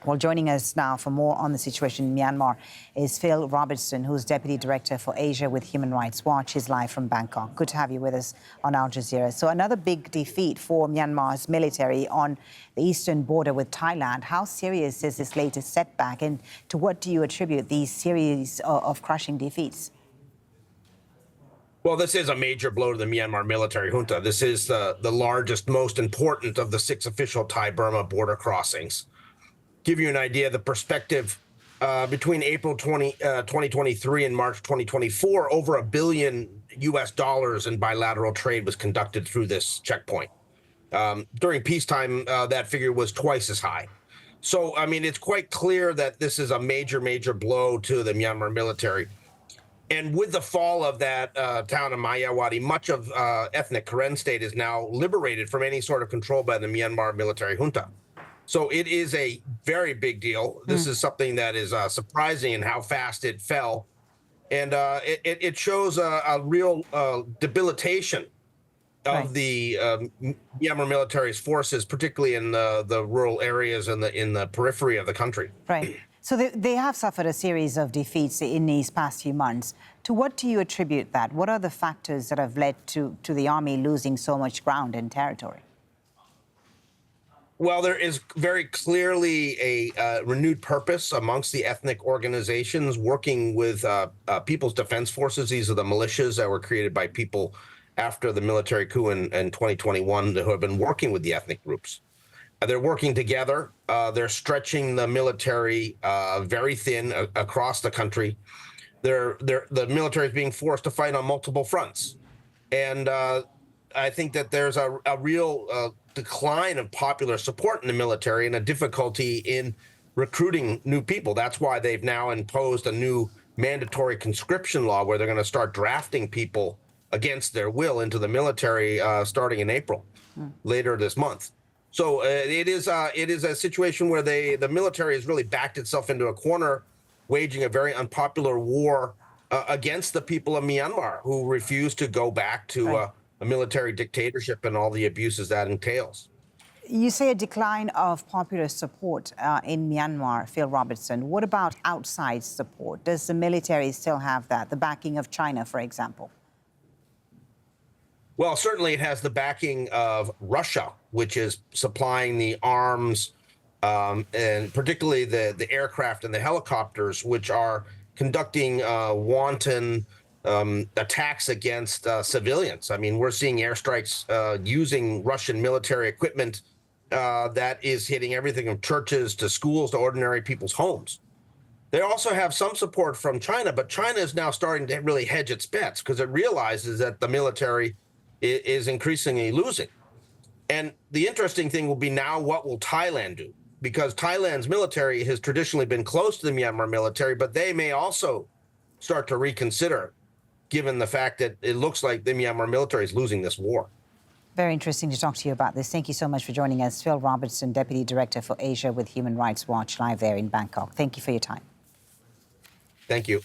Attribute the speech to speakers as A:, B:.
A: Well, joining us now for more on the situation in Myanmar is Phil Robertson, who's Deputy Director for Asia with Human Rights Watch. He's live from Bangkok. Good to have you with us on Al-Jazeera. So another big defeat for Myanmar's military on the eastern border with Thailand. How serious is this latest setback, and to what do you attribute these series of crushing defeats?
B: Well, this is a major blow to the Myanmar military junta. This is the largest, most important of the 6 official Thai-Burma border crossings. Give you an idea of the perspective, between April 2023 and March 2024, over $1 billion in bilateral trade was conducted through this checkpoint. During peacetime, that figure was twice as high. So, I mean, it's quite clear that this is a major, major blow to the Myanmar military. And with the fall of that town of Myawaddy, much of ethnic Karen state is now liberated from any sort of control by the Myanmar military junta. So it is a very big deal. This is something that is surprising in how fast it fell. And it shows a real debilitation of the Myanmar military's forces, particularly in the rural areas and in the periphery of the country.
A: Right. So they have suffered a series of defeats in these past few months. To what do you attribute that? What are the factors that have led to the army losing so much ground and territory?
B: Well, there is very clearly a renewed purpose amongst the ethnic organizations working with People's Defense Forces. These are the militias that were created by people after the military coup in 2021 who have been working with the ethnic groups. They're working together. They're stretching the military very thin across the country. The military is being forced to fight on multiple fronts. And I think that there's a real decline of popular support in the military and a difficulty in recruiting new people. That's why they've now imposed a new mandatory conscription law where they're going to start drafting people against their will into the military starting in April, later this month. So it is a situation where the military has really backed itself into a corner, waging a very unpopular war against the people of Myanmar who refuse to go back to a military dictatorship and all the abuses that entails.
A: You say a decline of popular support in Myanmar, Phil Robertson. What about outside support? Does the military still have that, the backing of China, for example?
B: Well, certainly it has the backing of Russia, which is supplying the arms and particularly the aircraft and the helicopters, which are conducting wanton attacks against civilians. I mean, we're seeing airstrikes using Russian military equipment that is hitting everything from churches to schools to ordinary people's homes. They also have some support from China, but China is now starting to really hedge its bets because it realizes that the military is increasingly losing. And the interesting thing will be now, what will Thailand do? Because Thailand's military has traditionally been close to the Myanmar military, but they may also start to reconsider, given the fact that it looks like the Myanmar military is losing this war.
A: Very interesting to talk to you about this. Thank you so much for joining us. Phil Robertson, Deputy Director for Asia with Human Rights Watch, live there in Bangkok. Thank you for your time.
B: Thank you.